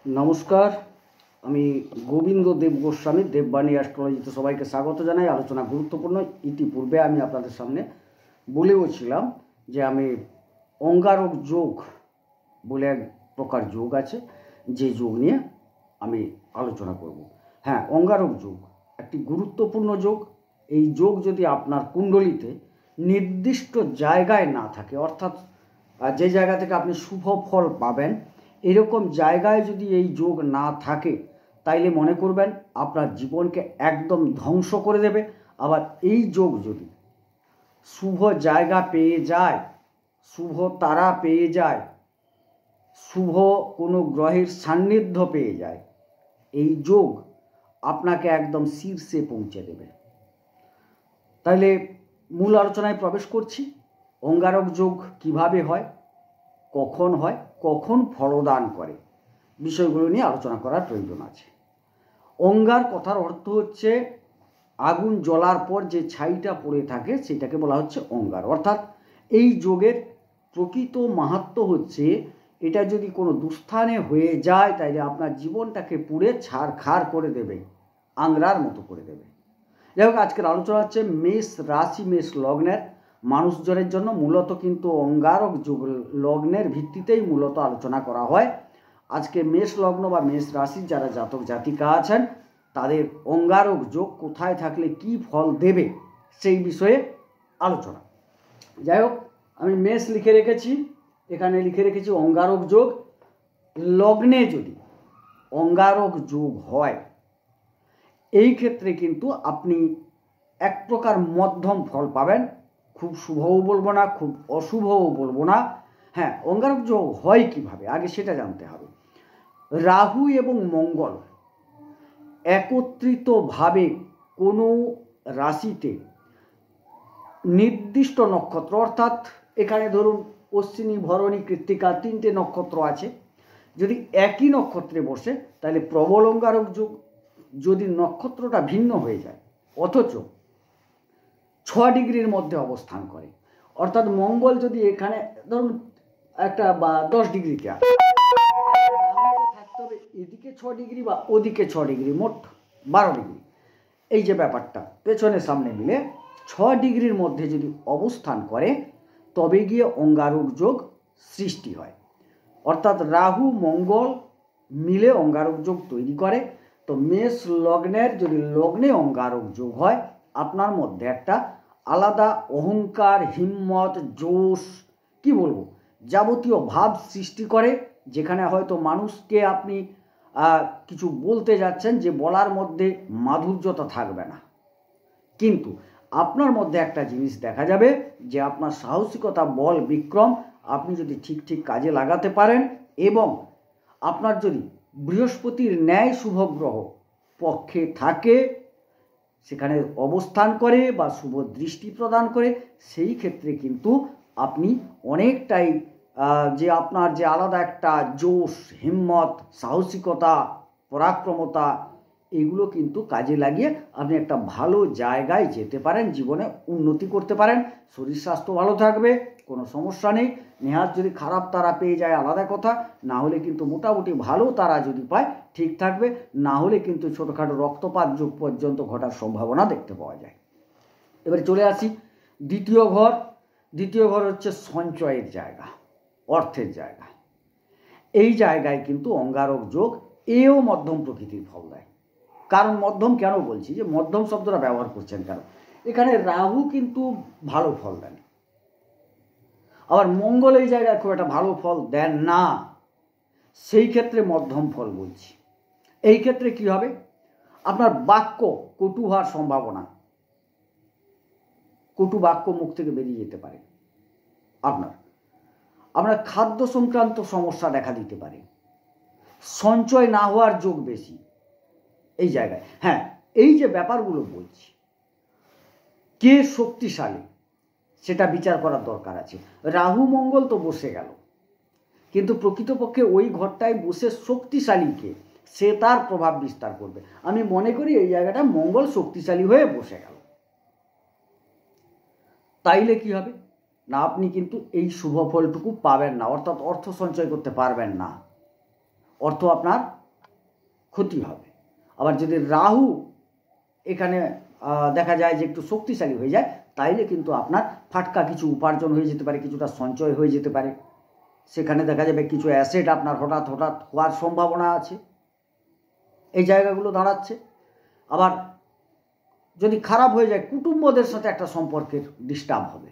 নমস্কার, আমি গোবিন্দ দেব গোস্বামী দেববাণী অ্যাস্ট্রোলজিতে সবাইকে স্বাগত জানাই। আলোচনা গুরুত্বপূর্ণ। ইতিপূর্বে আমি আপনাদের সামনে বলেওছিলাম যে আমি অঙ্গারক যোগ বলে এক প্রকার যোগ আছে, যে যোগ নিয়ে আমি আলোচনা করব। হ্যাঁ, অঙ্গারক যোগ একটি গুরুত্বপূর্ণ যোগ। এই যোগ যদি আপনার কুণ্ডলিতে নির্দিষ্ট জায়গায় না থাকে, অর্থাৎ যে জায়গা থেকে আপনি শুভ ফল পাবেন, এরকম জায়গায় যদি এই যোগ না থাকে, তাইলে মনে করবেন আপনার জীবনকে একদম ধ্বংস করে দেবে। আবার এই যোগ যদি শুভ জায়গা পেয়ে যায়, শুভ তারা পেয়ে যায়, শুভ কোনো গ্রহের সান্নিধ্য পেয়ে যায়, এই যোগ আপনাকে একদম শীর্ষে পৌঁছে দেবে। তাইলে মূল আলোচনায় প্রবেশ করছি। অঙ্গারক যোগ কিভাবে হয়, কখন ফলদান করে, বিষয়গুলো নিয়ে আলোচনা করার প্রয়োজন আছে। অঙ্গার কথার অর্থ হচ্ছে আগুন জ্বলার পর যে ছাইটা পড়ে থাকে সেটাকে বলা হচ্ছে অঙ্গার। অর্থাৎ এই যোগের প্রকৃত মাহাত্ম্য হচ্ছে, এটা যদি কোনো দুস্থানে হয়ে যায় তাইলে আপনার জীবনটাকে পুড়ে ছারখার করে দেবে, আংরার মতো করে দেবে। যাই হোক, আজকের আলোচনা হচ্ছে মেষ রাশি, মেষ লগ্নের মানুষজনের জন্য। মূলত কিন্তু অঙ্গারক যোগ লগ্নের ভিত্তিতেই মূলত আলোচনা করা হয়। আজকে মেষ লগ্ন বা মেষ রাশির যারা জাতক জাতিকা আছেন, তাদের অঙ্গারক যোগ কোথায় থাকলে কি ফল দেবে সেই বিষয়ে আলোচনা। যাই হোক, আমি মেষ লিখে রেখেছি, এখানে লিখে রেখেছি অঙ্গারক যোগ। লগ্নে যদি অঙ্গারক যোগ হয়, এই ক্ষেত্রে কিন্তু আপনি এক প্রকার মধ্যম ফল পাবেন। খুব শুভও বলবো না, খুব অশুভও বলবো না। হ্যাঁ, অঙ্গারক যোগ হয় কিভাবে আগে সেটা জানতে হবে। রাহু এবং মঙ্গল একত্রিতভাবে কোনো রাশিতে নির্দিষ্ট নক্ষত্র, অর্থাৎ এখানে ধরুন অশ্বিনী, ভরণী, কৃত্তিকা, তিনটে নক্ষত্র আছে, যদি একই নক্ষত্রে বসে তাহলে প্রবল অঙ্গারক যোগ। যদি নক্ষত্রটা ভিন্ন হয়ে যায় অথচ 6 ডিগ্রির মধ্যে অবস্থান করে, অর্থাৎ মঙ্গল যদি এখানে ধরুন একটা বা 10 ডিগ্রিতে আসে, থাকতে হবে এদিকে 6 ডিগ্রি বা ওদিকে 6 ডিগ্রি, মোট 12 ডিগ্রি। এই যে ব্যাপারটা পেছনে সামনে মিলে 6 ডিগ্রির মধ্যে যদি অবস্থান করে, তবে গিয়ে অঙ্গারক যোগ সৃষ্টি হয়। অর্থাৎ রাহু মঙ্গল মিলে অঙ্গারক যোগ তৈরি করে। তো মেষ লগ্নের যদি লগ্নে অঙ্গারক যোগ হয়, আপনার মধ্যে একটা আলাদা অহংকার, হিম্মত, জোশ, কি বলবো, যাবতীয় ভাব সৃষ্টি করে, যেখানে হয়তো মানুষকে আপনি কিছু বলতে যাচ্ছেন যে বলার মধ্যে মাধুর্যতা থাকবে না, কিন্তু আপনার মধ্যে একটা জিনিস দেখা যাবে যে আপনার সাহসিকতা, বল, বিক্রম আপনি যদি ঠিক কাজে লাগাতে পারেন, এবং আপনার যদি বৃহস্পতির ন্যায় শুভ গ্রহ পক্ষে থাকে, সেখানে অবস্থান করে বা শুভ দৃষ্টি প্রদান করে, সেই ক্ষেত্রে কিন্তু আপনি অনেকটাই যে আপনার যে আলাদা একটা জোশ, হিম্মত, সাহসিকতা, পরাক্রমতা, এগুলো কিন্তু কাজে লাগিয়ে আপনি একটা ভালো জায়গায় যেতে পারেন, জীবনে উন্নতি করতে পারেন। শরীর স্বাস্থ্য ভালো থাকবে, কোনো সমস্যা নেই। নেহাত যদি খারাপ তারা পেয়ে যায় আলাদা কথা, না হলে কিন্তু মোটামুটি ভালো তারা যদি পায় ঠিক থাকবে, না হলে কিন্তু ছোটোখাটো রক্তপাত যোগ পর্যন্ত ঘটার সম্ভাবনা দেখতে পাওয়া যায়। এবারে চলে আসি দ্বিতীয় ঘর। দ্বিতীয় ঘর হচ্ছে সঞ্চয়ের জায়গা, অর্থের জায়গা। এই জায়গায় কিন্তু অঙ্গারক যোগ এও মধ্যম প্রকৃতির ফল দেয়। কারণ মধ্যম কেন বলছি, যে মধ্যম শব্দটা ব্যবহার করছেন কেন, এখানে রাহু কিন্তু ভালো ফল দেন, আবার মঙ্গল এই জায়গায় খুব একটা ভালো ফল দেন না, সেই ক্ষেত্রে মধ্যম ফল বলছি। এই ক্ষেত্রে কি হবে, আপনার বাক্য কটু হওয়ার সম্ভাবনা, কটু বাক্য মুখ থেকে বেরিয়ে যেতে পারে, আপনার খাদ্য সংক্রান্ত সমস্যা দেখা দিতে পারে, সঞ্চয় না হওয়ার যোগ বেশি এই জায়গায়। হ্যাঁ, এই যে ব্যাপারগুলো বলছি, কে শক্তিশালী সেটা বিচার করার দরকার আছে। রাহু মঙ্গল তো বসে গেল, কিন্তু প্রকৃতপক্ষে ওই ঘরটায় বসে শক্তিশালী কে, সে তার প্রভাব বিস্তার করবে। আমি মনে করি এই জায়গাটা মঙ্গল শক্তিশালী হয়ে বসে গেল। তাইলে কি হবে না, আপনি কিন্তু এই শুভ ফলটুকু পাবেন না, অর্থাৎ অর্থ সঞ্চয় করতে পারবেন না। অর্থ আপনার ক্ষতি হবে। আবার যদি রাহু এখানে দেখা যায় যে একটু শক্তিশালী হয়ে যায়, তাইলে কিন্তু আপনার ফাটকা কিছু উপার্জন হয়ে যেতে পারে, কিছুটা সঞ্চয় হয়ে যেতে পারে। সেখানে দেখা যাবে কিছু অ্যাসেট আপনার হঠাৎ হওয়ার সম্ভাবনা আছে, এই জায়গাগুলো দাঁড়াচ্ছে। আবার যদি খারাপ হয়ে যায়, কুটুম্বদের সাথে একটা সম্পর্কের ডিস্টার্ব হবে,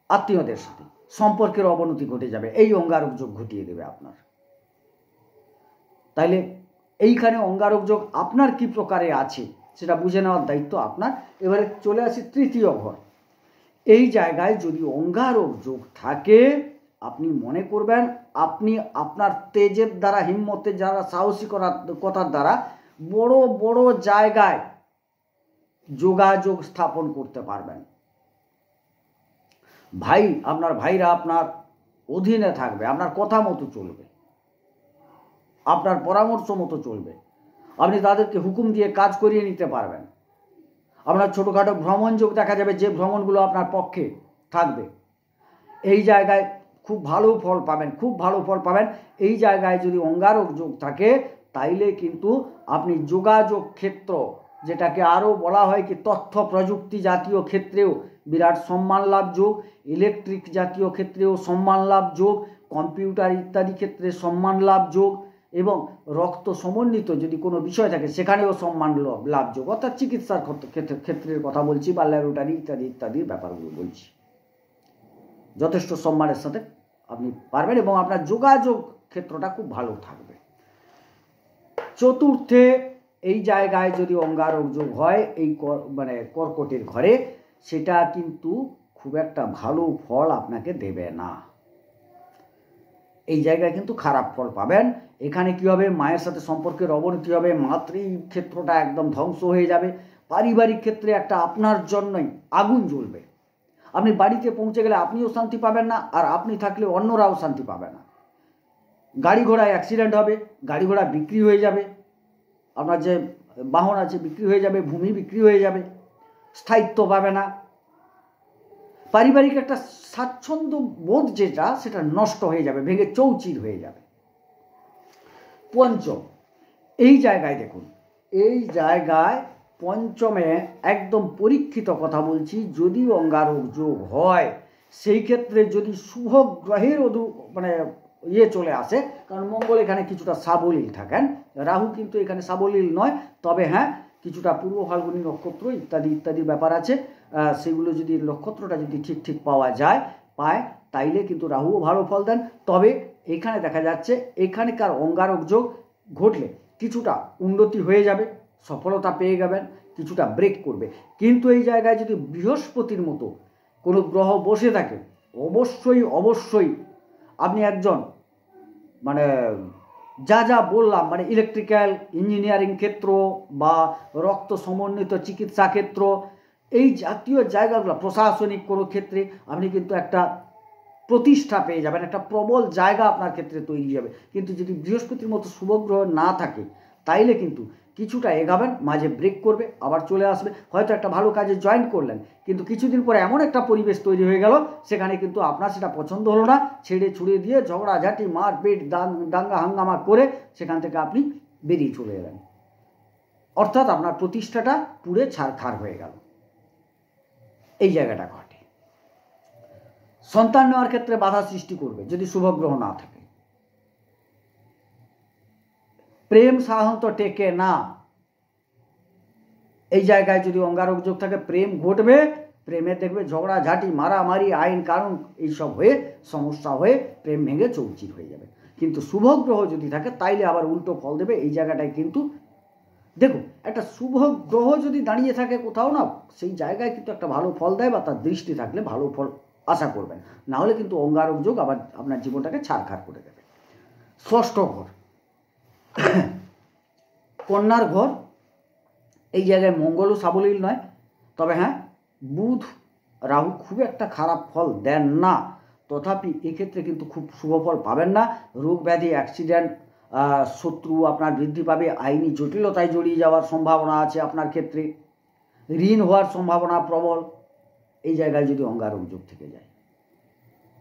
আত্মীয়দের সাথে সম্পর্কের অবনতি ঘটে যাবে, এই অঙ্গারক যোগ ঘটিয়ে দেবে আপনার। তাইলে এইখানে অঙ্গারক যোগ আপনার কি প্রকারে আছে সেটা বুঝে নেওয়ার দায়িত্ব আপনার। এবারে চলে আসি তৃতীয় ঘর। এই জায়গায় যদি অঙ্গারক যোগ থাকে, আপনি মনে করবেন আপনি আপনার তেজের দ্বারা, হিম্মতের দ্বারা, সাহসিকতার দ্বারা বড় বড় জায়গায় যোগাযোগ স্থাপন করতে পারবেন। আপনার ভাইরা আপনার অধীনে থাকবে, আপনার কথা মতো চলবে, আপনার পরামর্শ মতো চলবে, আপনি তাদেরকে হুকুম দিয়ে কাজ করিয়ে নিতে পারবেন। আপনার ছোটোখাটো ভ্রমণ যোগ দেখা যাবে, যে ভ্রমণগুলো আপনার পক্ষে থাকবে, এই জায়গায় খুব ভালো ফল পাবেন, খুব ভালো ফল পাবেন। এই জায়গায় যদি অঙ্গারক যোগ থাকে, তাইলে কিন্তু আপনি যোগাযোগ ক্ষেত্র, যেটাকে আরও বলা হয় কি তথ্য প্রযুক্তি জাতীয় ক্ষেত্রেও বিরাট সম্মান লাভ যোগ, ইলেকট্রিক জাতীয় ক্ষেত্রেও সম্মান লাভ যোগ, কম্পিউটার ইত্যাদি ক্ষেত্রে সম্মান লাভ যোগ, এবং রক্ত সমন্বিত যদি কোনো বিষয় থাকে সেখানেও সম্মান লাভ যোগ, অর্থাৎ চিকিৎসার ক্ষেত্রের কথা বলছি, বা ল্যাবরেটরি ইত্যাদি ইত্যাদির ব্যাপারগুলো বলছি। যথেষ্ট সম্মানের সাথে আপনি পারবেন এবং আপনার যোগাযোগ ক্ষেত্রটা খুব ভালো থাকবে। চতুর্থে, এই জায়গায় যদি অঙ্গারক যোগ হয় এই কর্কটের ঘরে, সেটা কিন্তু খুব একটা ভালো ফল আপনাকে দেবে না। এই জায়গায় কিন্তু খারাপ ফল পাবেন। এখানে কি হবে, মায়ের সাথে সম্পর্কের অবনতি হবে, মাতৃক্ষেত্রটা একদম ধ্বংস হয়ে যাবে, পারিবারিক ক্ষেত্রে একটা আপনার জন্যই আগুন জ্বলবে। আপনি বাড়িতে পৌঁছে গেলে আপনিও শান্তি পাবেন না, আর আপনি থাকলে অন্যরাও শান্তি পাবে না। গাড়ি ঘোড়ায় অ্যাক্সিডেন্ট হবে, গাড়ি ঘোড়া বিক্রি হয়ে যাবে, আপনার যে বাহন আছে বিক্রি হয়ে যাবে, ভূমি বিক্রি হয়ে যাবে, স্থায়িত্ব পাবে না, পারিবারিক একটা স্বাচ্ছন্দ্য বোধ যেটা সেটা নষ্ট হয়ে যাবে, ভেঙে চৌচির হয়ে যাবে। পঞ্চম, এই জায়গায় দেখুন, এই জায়গায় পঞ্চমে একদম পরীক্ষিত কথা বলছি, যদি অঙ্গারক যোগ হয় সেই ক্ষেত্রে যদি শুভ গ্রহের চলে আসে, কারণ মঙ্গল এখানে কিছুটা সাবলীল থাকেন, রাহু কিন্তু এখানে সাবলীল নয়, তবে হ্যাঁ কিছুটা পূর্ব ফাল্গুনী নক্ষত্র ইত্যাদি ইত্যাদি ব্যাপার আছে, সেগুলো যদি নক্ষত্রটা যদি ঠিক পায় তাইলে কিন্তু রাহুও ভালো ফল দেন। তবে এখানে দেখা যাচ্ছে এখানকার অঙ্গারক যোগ ঘটলে কিছুটা উন্নতি হয়ে যাবে, সফলতা পেয়ে যাবেন, কিছুটা ব্রেক করবে। কিন্তু এই জায়গায় যদি বৃহস্পতির মতো কোনো গ্রহ বসে থাকে, অবশ্যই আপনি একজন যা বললাম, ইলেকট্রিক্যাল ইঞ্জিনিয়ারিং ক্ষেত্র বা রক্ত সমন্বিত চিকিৎসা ক্ষেত্র, এই জাতীয় জায়গাগুলো, প্রশাসনিক কোনো ক্ষেত্রে আপনি কিন্তু একটা প্রতিষ্ঠা পেয়ে যাবেন, একটা প্রবল জায়গা আপনার ক্ষেত্রে তৈরি যাবে। কিন্তু যদি বৃহস্পতির মতো শুভগ্রহ না থাকে, তাইলে কিন্তু কিছুটা এগাবেন, মাঝে ব্রেক করবে, আবার চলে আসবে। হয়তো একটা ভালো কাজে জয়েন করলেন, কিন্তু কিছুদিন পরে এমন একটা পরিবেশ তৈরি হয়ে গেল, সেখানে কিন্তু আপনার সেটা পছন্দ হলো না, ছেড়ে দিয়ে ঝগড়াঝাঁটি, মারপিট, দাঙ্গা হাঙ্গামা করে সেখান থেকে আপনি বেরিয়ে চলে এলেন, অর্থাৎ আপনার প্রতিষ্ঠাটা পুড়ে ছারখার হয়ে গেল। এই জায়গাটা ঘটে। সন্তান নেওয়ার ক্ষেত্রে বাধা সৃষ্টি করবে যদি শুভগ্রহ না থাকে। প্রেম সাধারণত টেকে না, এই জায়গায় যদি অঙ্গারক যোগ থাকে প্রেম ঘটবে, প্রেমে দেখবে ঝগড়াঝাঁটি, মারামারি, আইন কানুন এইসব হয়ে সমস্যা হয়ে প্রেম ভেঙে চৌচির হয়ে যাবে। কিন্তু শুভগ্রহ যদি থাকে তাইলে আবার উল্টো ফল দেবে। এই জায়গাটায় কিন্তু দেখুন, একটা শুভ গ্রহ যদি দাঁড়িয়ে থাকে কোথাও না, সেই জায়গায় কিন্তু একটা ভালো ফল দেয়, বা তার দৃষ্টি থাকলে ভালো ফল আশা করবেন, না হলে কিন্তু অঙ্গারক যোগ আবার আপনার জীবনটাকে ছারখার করে দেবে। ষষ্ঠ ঘর, কন্যার ঘর। এই জায়গায় মঙ্গলও সাবলীল নয়, তবে হ্যাঁ বুধ রাহু খুব একটা খারাপ ফল দেন না, তথাপি এক্ষেত্রে কিন্তু খুব শুভ ফল পাবেন না। রোগ ব্যাধি, অ্যাক্সিডেন্ট, শত্রু আপনার বৃদ্ধি পাবে, আইনি জটিলতায় জড়িয়ে যাওয়ার সম্ভাবনা আছে আপনার ক্ষেত্রে, ঋণ হওয়ার সম্ভাবনা প্রবল। এই জায়গায় যদি অঙ্গারক যোগ থেকে যায়,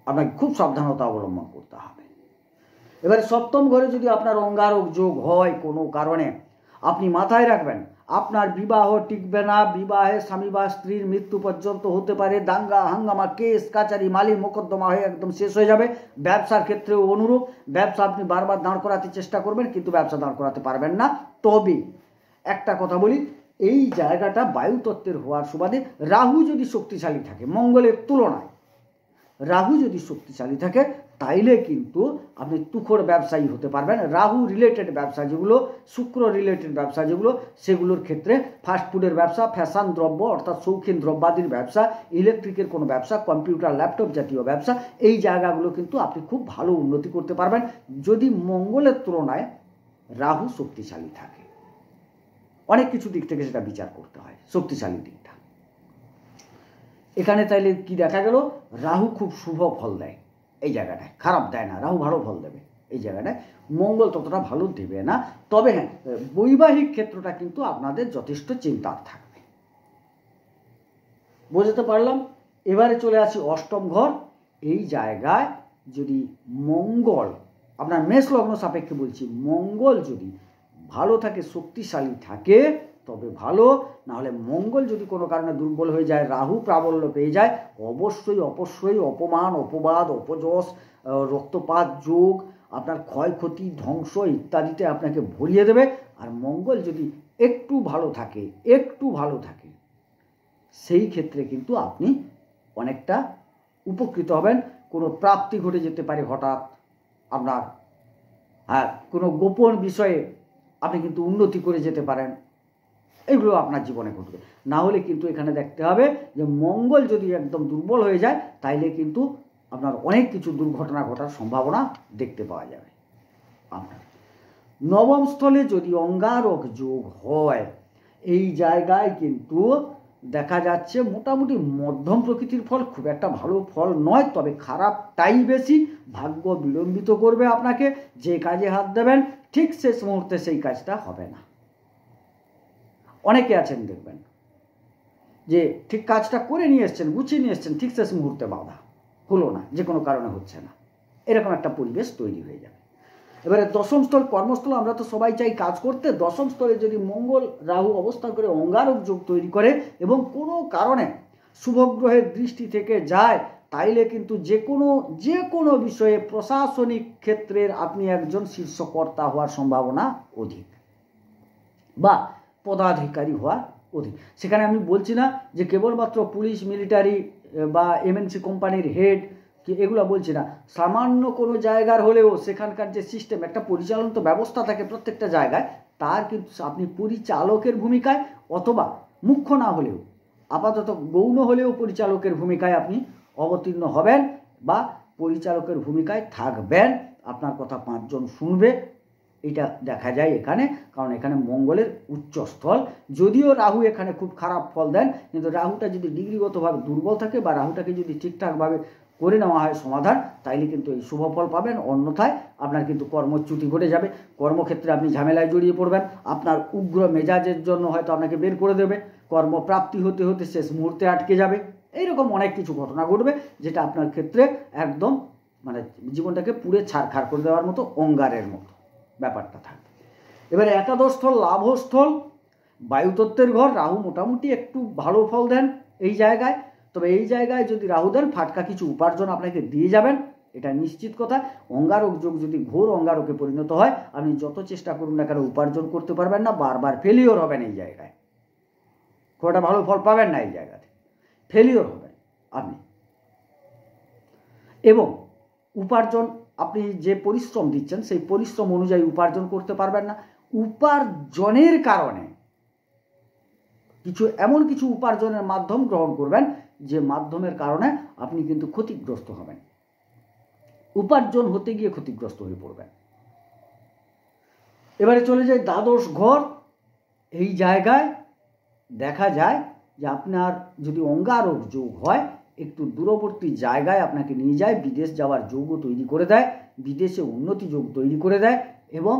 আপনাকে খুব সাবধানতা অবলম্বন করতে হবে। এবারে সপ্তম ঘরে যদি আপনার অঙ্গারক যোগ হয় কোনো কারণে, আপনি মাথায় রাখবেন আপনার বিবাহ টিকবে না, বিবাহে স্বামী বা স্ত্রীর মৃত্যু পর্যন্ত হতে পারে, দাঙ্গা হাঙ্গামা কেস কাচারি মালি মোকদ্দমা হয়ে একদম শেষ হয়ে যাবে। ব্যবসার ক্ষেত্রেও অনুরূপ, ব্যবসা আপনি বারবার দাঁড় করাতে চেষ্টা করবেন কিন্তু ব্যবসা দাঁড় করাতে পারবেন না। তবে একটা কথা বলি, এই জায়গাটা বায়ুতত্ত্বের হওয়ার সুবাদে রাহু যদি শক্তিশালী থাকে, মঙ্গলের তুলনায় রাহু যদি শক্তিশালী থাকে, তাইলে কিন্তু আপনি তুখোড় ব্যবসায়ী হতে পারবেন। রাহু রিলেটেড ব্যবসা যেগুলো, শুক্র রিলেটেড ব্যবসা যেগুলো, সেগুলোর ক্ষেত্রে ফাস্টফুডের ব্যবসা, ফ্যাশন দ্রব্য অর্থাৎ শৌখিন দ্রব্যাদির ব্যবসা, ইলেকট্রিকের কোনো ব্যবসা, কম্পিউটার ল্যাপটপ জাতীয় ব্যবসা, এই জায়গাগুলো কিন্তু আপনি খুব ভালো উন্নতি করতে পারবেন যদি মঙ্গলের তুলনায় রাহু শক্তিশালী থাকে। অনেক কিছু দিক থেকে সেটা বিচার করতে হয়, শক্তিশালী দিকটা। এখানে তাইলে কি দেখা গেল, রাহু খুব শুভ ফল দেয় এই জায়গাটায়, খারাপ দেয় না, রাহু ভালো ফল দেবে এই জায়গাটায়, মঙ্গল ততটা ভালো দেবে না। তবে হ্যাঁ, বৈবাহিক ক্ষেত্রটা কিন্তু আপনাদের যথেষ্ট চিন্তার থাকবে। বুঝতে পারলাম। এবারে চলে আসি অষ্টম ঘর। এই জায়গায় যদি মঙ্গল, আপনার মেষ লগ্ন সাপেক্ষে বলছি, মঙ্গল যদি ভালো থাকে, শক্তিশালী থাকে তবে ভালো, নাহলে মঙ্গল যদি কোনো কারণে দুর্বল হয়ে যায়, রাহু প্রাবল্য পেয়ে যায়, অবশ্যই অবশ্যই অপমান, অপবাদ, অপযশ, রক্তপাত যোগ, আপনার ক্ষয়ক্ষতি, ধ্বংস ইত্যাদিতে আপনাকে ভরিয়ে দেবে। আর মঙ্গল যদি একটু ভালো থাকে, সেই ক্ষেত্রে কিন্তু আপনি অনেকটা উপকৃত হবেন। কোনো প্রাপ্তি ঘটে যেতে পারে হঠাৎ আপনার, হ্যাঁ, কোনো গোপন বিষয়ে আপনি কিন্তু উন্নতি করে যেতে পারেন, এগুলো আপনার জীবনে ঘটবে। না হলে কিন্তু এখানে দেখতে হবে যে মঙ্গল যদি একদম দুর্বল হয়ে যায়, তাইলে কিন্তু আপনার অনেক কিছু দুর্ঘটনা ঘটার সম্ভাবনা দেখতে পাওয়া যাবে। আপনার নবম স্থলে যদি অঙ্গারক যোগ হয়, এই জায়গায় কিন্তু দেখা যাচ্ছে মোটামুটি মধ্যম প্রকৃতির ফল, খুব একটা ভালো ফল নয়, তবে খারাপটাই বেশি। ভাগ্য বিলম্বিত করবে আপনাকে, যে কাজে হাত দেবেন ঠিক শেষ মুহূর্তে সেই কাজটা হবে না। অনেকে আছেন দেখবেন যে ঠিক কাজটা করে নিয়ে এসছেন, গুছিয়ে নিয়ে এসছেন, ঠিক শেষ মুহূর্তে বাধা, হলো না, যে কোনো কারণে হচ্ছে না, এরকম একটা পরিবেশ তৈরি হয়ে যাবে। এবারে দশম স্থল, কর্মস্থল, আমরা তো সবাই চাই কাজ করতে। দশম স্থলে যদি মঙ্গল রাহু অবস্থান করে অঙ্গারক যোগ তৈরি করে এবং কোনো কারণে শুভগ্রহের দৃষ্টি থেকে যায়, তাইলে কিন্তু যে কোনো বিষয়ে প্রশাসনিক ক্ষেত্রের আপনি একজন শীর্ষকর্তা হওয়ার সম্ভাবনা অধিক, বা পদাধিকারী হওয়ার অধিক। সেখানে আমি বলছি না যে কেবলমাত্র পুলিশ, মিলিটারি বা এমএনসি কোম্পানির হেড, এগুলো বলছি না। সামান্য কোনো জায়গার হলেও সেখানকার যে সিস্টেম, একটা পরিচালন তো ব্যবস্থা থাকে প্রত্যেকটা জায়গায়, তার কিন্তু আপনি পরিচালকের ভূমিকায়, অথবা মুখ্য না হলেও আপাতত গৌণ হলেও পরিচালকের ভূমিকায় আপনি অবতীর্ণ হবেন বা পরিচালকের ভূমিকায় থাকবেন। আপনার কথা 5 জন শুনবে, এটা দেখা যায় এখানে, কারণ এখানে মঙ্গলের উচ্চস্থল। যদিও রাহু এখানে খুব খারাপ ফল দেন, কিন্তু রাহুটা যদি ডিগ্রিগতভাবে দুর্বল থাকে বা রাহুটাকে যদি ঠিকঠাকভাবে করে নেওয়া হয় সমাধান, তাইলে কিন্তু এই শুভ ফল পাবেন। অন্যথায় আপনার কিন্তু কর্মচ্যুতি ঘটে যাবে, কর্মক্ষেত্রে আপনি ঝামেলায় জড়িয়ে পড়বেন, আপনার উগ্র মেজাজের জন্য হয়তো আপনাকে বের করে দেবে, কর্মপ্রাপ্তি হতে হতে শেষ মুহূর্তে আটকে যাবে। এইরকম অনেক কিছু ঘটনা ঘটবে, যেটা আপনার ক্ষেত্রে একদম মানে জীবনটাকে পুড়ে ছারখার করে দেওয়ার মতো, অঙ্গারের মতো ব্যাপারটা থাকবে। এবারে একাদশ স্থল, লাভস্থল, বায়ুতত্ত্বের ঘর। রাহু মোটামুটি একটু ভালো ফল দেন এই জায়গায়, তবে এই জায়গায় যদি রাহু দেন, ফাটকা কিছু উপার্জন আপনাকে দিয়ে যাবেন, এটা নিশ্চিত কথা। অঙ্গারক যোগ যদি ঘোর অঙ্গারকে পরিণত হয়, আপনি যত চেষ্টা করুন না কেন উপার্জন করতে পারবেন না, বারবার ফেলিওর হবেন এই জায়গায়, খুব একটা ভালো ফল পাবেন না এই জায়গাতে, ফেলিওর হবেন আপনি। এবং উপার্জন, আপনি যে পরিশ্রম দিচ্ছেন সেই পরিশ্রম অনুযায়ী উপার্জন করতে পারবেন না। উপার্জনের কারণে এমন কিছু উপার্জনের মাধ্যম গ্রহণ করবেন যে মাধ্যমের কারণে আপনি কিন্তু ক্ষতিগ্রস্ত হবেন, উপার্জন হতে গিয়ে ক্ষতিগ্রস্ত হয়ে পড়বেন। এবারে চলে যাই দ্বাদশ ঘর। এই জায়গায় দেখা যায় যে আপনার যদি অঙ্গারক যোগ হয়, একটু দূরবর্তী জায়গায় আপনাকে নিয়ে যায়, বিদেশ যাওয়ার যোগও তৈরি করে দেয়, বিদেশে উন্নতি যোগ তৈরি করে দেয়। এবং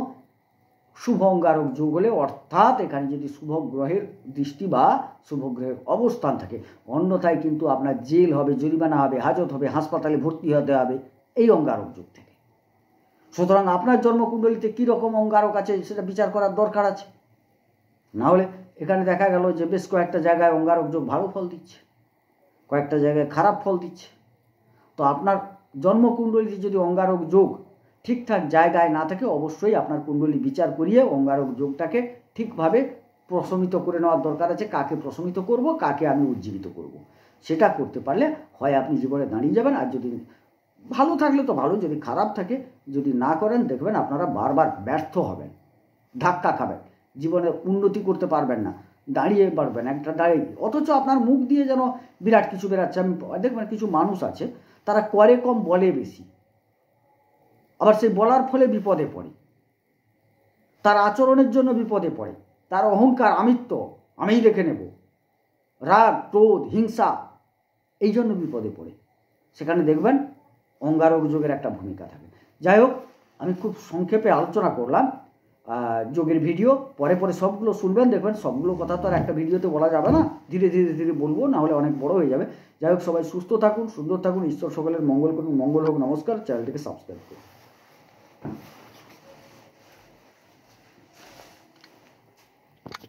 শুভ অঙ্গারক যোগ হলে, অর্থাৎ এখানে যদি শুভ গ্রহের দৃষ্টি বা শুভ গ্রহের অবস্থান থাকে, অন্যথায় কিন্তু আপনার জেল হবে, জরিমানা হবে, হাজত হবে, হাসপাতালে ভর্তি হতে হবে এই অঙ্গারক যোগ থেকে। সুতরাং আপনার জন্মকুণ্ডলিতে কী রকম অঙ্গারক আছে সেটা বিচার করার দরকার আছে। না হলে এখানে দেখা গেল যে বেশ কয়েকটা জায়গায় অঙ্গারক যোগ ভালো ফল দিচ্ছে, কয়েকটা জায়গায় খারাপ ফল দিচ্ছে। তো আপনার জন্মকুণ্ডলিতে যদি অঙ্গারক যোগ ঠিকঠাক জায়গায় না থাকে, অবশ্যই আপনার কুণ্ডলী বিচার করিয়ে অঙ্গারক যোগটাকে ঠিকভাবে প্রশমিত করে নেওয়ার দরকার আছে। কাকে প্রশমিত করব, কাকে আমি উজ্জীবিত করব, সেটা করতে পারলে হয় আপনি জীবনে দাঁড়িয়ে যাবেন। আর যদি ভালো থাকলে তো ভালো, যদি খারাপ থাকে, যদি না করেন, দেখবেন আপনারা বারবার ব্যর্থ হবেন, ধাক্কা খাবেন, জীবনে উন্নতি করতে পারবেন না, দাঁড়িয়ে পারবেন একটা দাঁড়িয়ে, অথচ আপনার মুখ দিয়ে যেন বিরাট কিছু বেরাচ্ছে। আমি দেখবেন কিছু মানুষ আছে তারা করে কম বলে বেশি, আবার সেই বলার ফলে বিপদে পড়ে, তার আচরণের জন্য বিপদে পড়ে, তার অহংকার, আমিত্ব, আমিই রেখে নেব, রাগ, ক্রোধ, হিংসা, এই জন্য বিপদে পড়ে। সেখানে দেখবেন অঙ্গারক যোগের একটা ভূমিকা থাকে। যাই হোক, আমি খুব সংক্ষেপে আলোচনা করলাম যোগের ভিডিও। পরে পরে সবগুলো শুনবেন, দেখবেন সবগুলো কথা তো আর একটা ভিডিওতে বলা যাবে না, ধীরে ধীরে ধীরে বলবো, না হলে অনেক বড় হয়ে যাবে। যাই হোক, সবাই সুস্থ থাকুন, সুন্দর থাকুন, ঈশ্বর সকলের মঙ্গল করুন, মঙ্গল হোক। নমস্কার, চ্যানেলটিকে সাবস্ক্রাইব করুন।